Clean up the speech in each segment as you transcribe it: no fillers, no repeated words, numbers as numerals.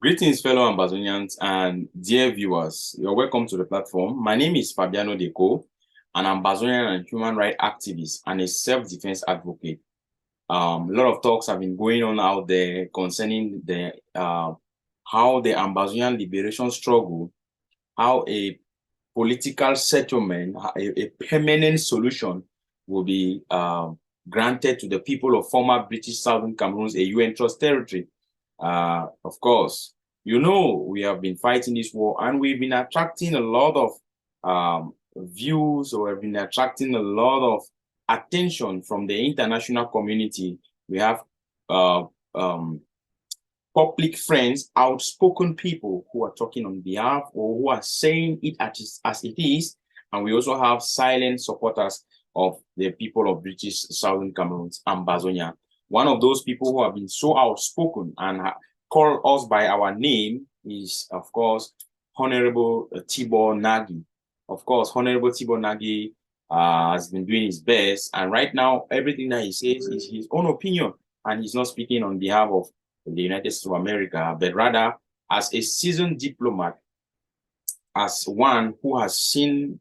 Greetings, fellow Ambazonians and dear viewers. You're welcome to the platform. My name is Fabiano Deco, an Ambazonian and human rights activist and a self-defense advocate. A lot of talks have been going on out there concerning the how the Ambazonian liberation struggle, how a political settlement, a permanent solution will be granted to the people of former British Southern Cameroon's a UN trust territory. Of course, we have been fighting this war and we've been attracting a lot of views, or have been attracting a lot of attention from the international community. We have public friends, outspoken people who are talking on behalf or who are saying it as it is. And we also have silent supporters of the people of British Southern Cameroon's Ambazonian. One of those people who have been so outspoken and call us by our name is, of course, Honorable Tibor Nagy. Of course, Honorable Tibor Nagy has been doing his best. And right now, everything that he says is his own opinion. And he's not speaking on behalf of the United States of America, but rather as a seasoned diplomat, as one who has seen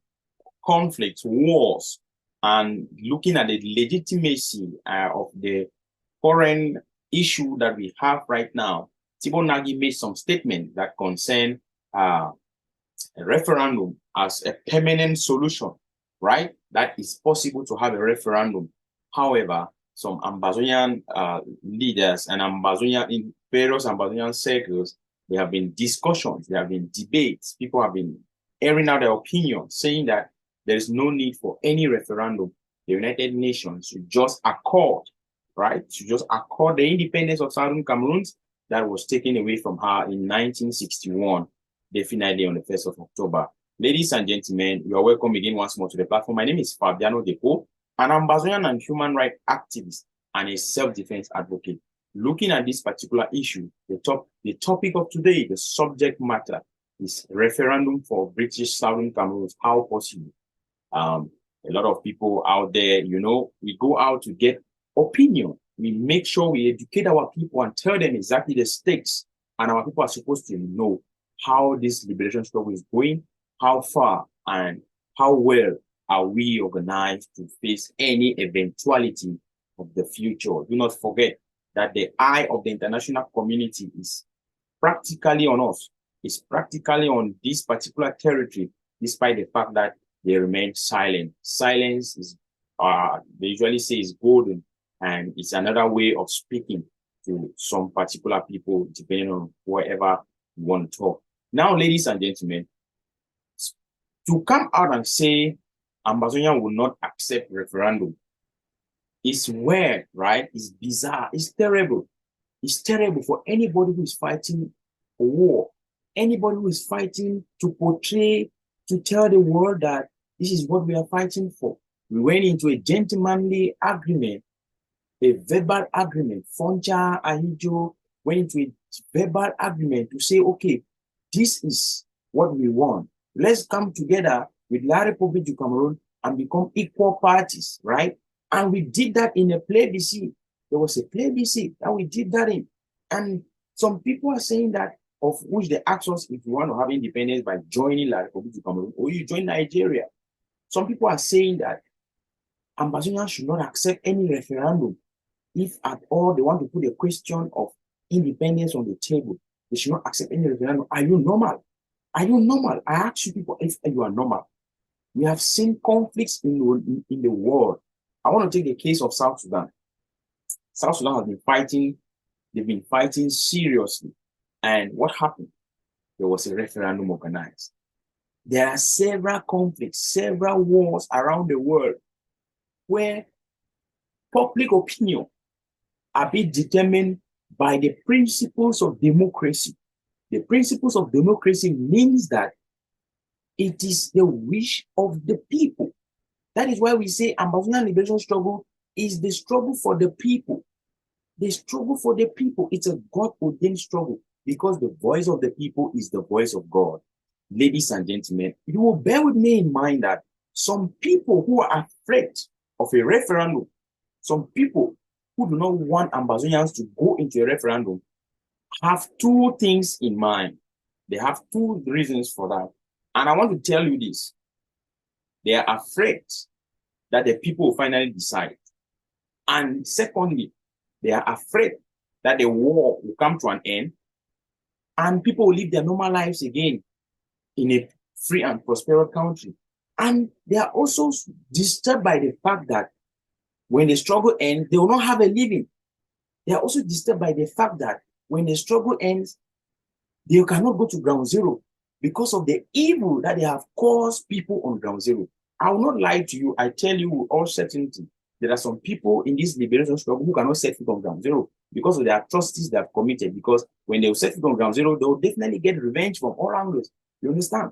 conflicts, wars, and looking at the legitimacy of the foreign issue that we have right now. Tibor Nagy made some statement that concern a referendum as a permanent solution, right? That is possible to have a referendum. However, some Ambazonian leaders and in various Ambazonian circles, there have been discussions, there have been debates, people have been airing out their opinion, saying that there is no need for any referendum. The United Nations should just accord, right? Should just accord the independence of Southern Cameroon that was taken away from her in 1961, definitely on the 1st of October. Ladies and gentlemen, you are welcome again once more to the platform. My name is Fabiano Deco, an Ambazonian and human rights activist and a self-defense advocate. Looking at this particular issue, the topic of today, the subject matter is referendum for British Southern Cameroon. How possible? A lot of people out there, we go out to get opinion. We make sure we educate our people and tell them exactly the stakes. And our people are supposed to know how this liberation struggle is going, how far and how well are we organized to face any eventuality of the future. Do not forget that the eye of the international community is practically on us, is practically on this particular territory, despite the fact that they remain silent. Silence is, they usually say, is golden, and it's another way of speaking to some particular people, depending on wherever you want to talk. Now, ladies and gentlemen, to come out and say Ambazonian will not accept referendum is weird, right? It's bizarre. It's terrible. It's terrible for anybody who is fighting a war, anybody who is fighting to portray, to tell the world that this is what we are fighting for. We went into a gentlemanly agreement, a verbal agreement. Foncha Ahijo went into a verbal agreement to say, okay, this is what we want. Let's come together with La République du Cameroon and become equal parties, right? And we did that in a plebiscite. There was a plebiscite that we did that in. And some people are saying that, of which they ask us if you want to have independence by joining La République du Cameroon or you join Nigeria. Some people are saying that Ambazonians should not accept any referendum. If at all they want to put a question of independence on the table, they should not accept any referendum. Are you normal? Are you normal? I ask you people if you are normal. We have seen conflicts in the world. I want to take the case of South Sudan. South Sudan has been fighting. They've been fighting seriously. And what happened? There was a referendum organized. There are several conflicts, several wars around the world where public opinion are being determined by the principles of democracy. The principles of democracy means that it is the wish of the people. That is why we say Ambazonian liberation struggle is the struggle for the people. The struggle for the people. It's a God-ordained struggle because the voice of the people is the voice of God. Ladies and gentlemen, you will bear with me in mind that some people who are afraid of a referendum, some people who do not want Ambazonians to go into a referendum, have two things in mind. They have two reasons for that. And I want to tell you this. They are afraid that the people will finally decide. And secondly, they are afraid that the war will come to an end and people will live their normal lives again in a free and prosperous country. And they are also disturbed by the fact that when the struggle ends, they will not have a living. They are also disturbed by the fact that when the struggle ends, they cannot go to ground zero because of the evil that they have caused people on ground zero. I will not lie to you. I tell you with all certainty, there are some people in this liberation struggle who cannot set foot on ground zero because of the atrocities they have committed. Because when they will set foot on ground zero, they will definitely get revenge from all angles. You understand?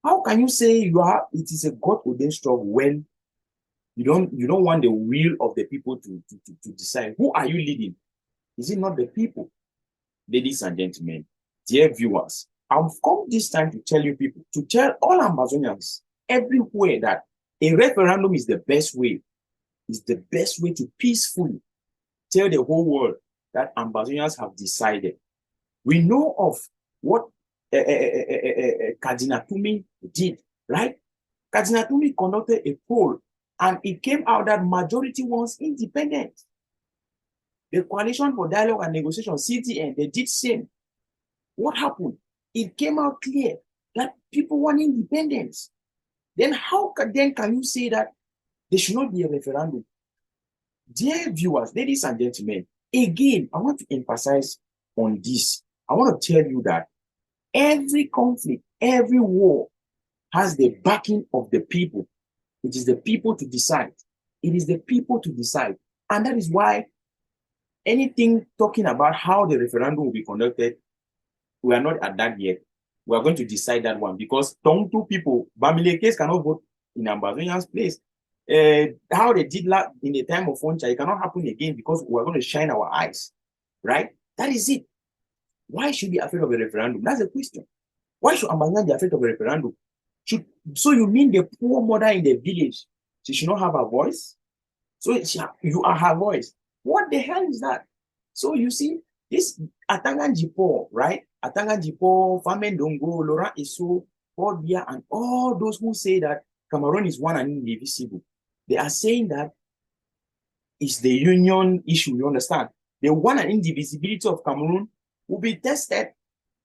How can you say it is a God-ordained struggle when you don't want the will of the people to decide? Who are you leading? Is it not the people? Ladies and gentlemen, dear viewers, I've come this time to tell you people, to tell all Ambazonians everywhere that a referendum is the best way to peacefully tell the whole world that Ambazonians have decided. We know of what Kadinatumi did, right? Kadinatumi conducted a poll and it came out that majority wants independence. The Coalition for Dialogue and Negotiation, CTN, they did same. What happened? It came out clear that people want independence. Then how can you say that there should not be a referendum? Dear viewers, ladies and gentlemen, again, I want to emphasize on this. I want to tell you that every conflict, every war has the backing of the people. It is the people to decide. It is the people to decide. And that is why anything talking about how the referendum will be conducted, we are not at that yet. We are going to decide that one because Tongtu people, Bamile case cannot vote in Ambazonian's place. How they did that in the time of Foncha, it cannot happen again because we are going to shine our eyes, right? That is it. Why should we be afraid of a referendum? That's the question. Why should Ambazonian be afraid of a referendum? So you mean the poor mother in the village, she should not have a voice? So you are her voice. What the hell is that? So you see, this Atangan Jipo, right? Atangan Jipo, Famen Dongo, Laurent Isso, Paul Biya, and all those who say that Cameroon is one and indivisible. They are saying that it's the union issue, you understand? The one and indivisibility of Cameroon will be tested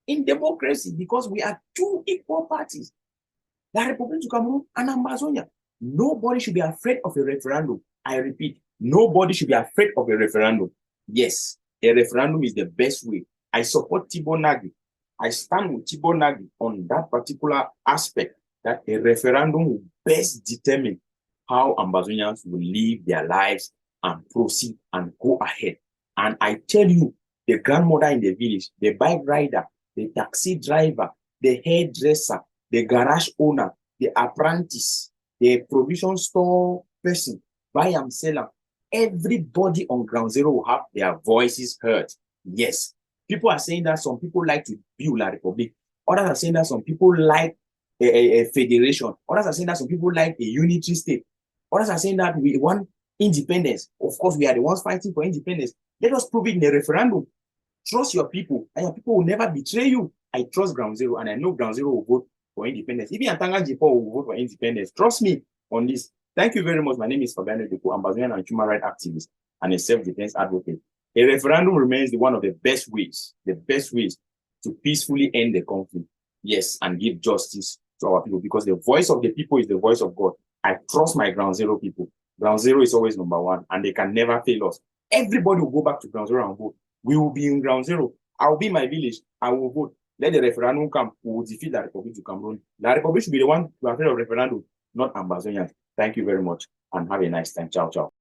in democracy because we are two equal parties. The Republic of Cameroon and Ambazonia. Nobody should be afraid of a referendum. I repeat, nobody should be afraid of a referendum. Yes, a referendum is the best way. I support Thibaut Nagy. I stand with Thibaut Nagy on that particular aspect, that a referendum will best determine how Ambazonians will live their lives and proceed and go ahead. And I tell you, the grandmother in the village, the bike rider, the taxi driver, the hairdresser, the garage owner, the apprentice, the provision store person, buy and seller, everybody on ground zero will have their voices heard. Yes, people are saying that some people like to build La Republic. Others are saying that some people like a federation. Others are saying that some people like a unitary state. Others are saying that we want independence. Of course, we are the ones fighting for independence. Let us prove it in a referendum. Trust your people, and your people will never betray you. I trust ground zero, and I know ground zero will vote for independence. Even Atanga Jipo will vote for independence. Trust me on this. Thank you very much. My name is Fabiano Deko, Ambazonian and human rights activist and a self-defense advocate. A referendum remains one of the best ways to peacefully end the conflict. Yes, and give justice to our people because the voice of the people is the voice of God. I trust my ground zero people. Ground zero is always number one, and they can never fail us. Everybody will go back to ground zero and vote. We will be in ground zero. I will be in my village. I will vote. Let the referendum come. We will defeat the Republic to Cameroon. The Republic should be the one to afraid of referendum, not Ambazonians. Thank you very much and have a nice time. Ciao, ciao.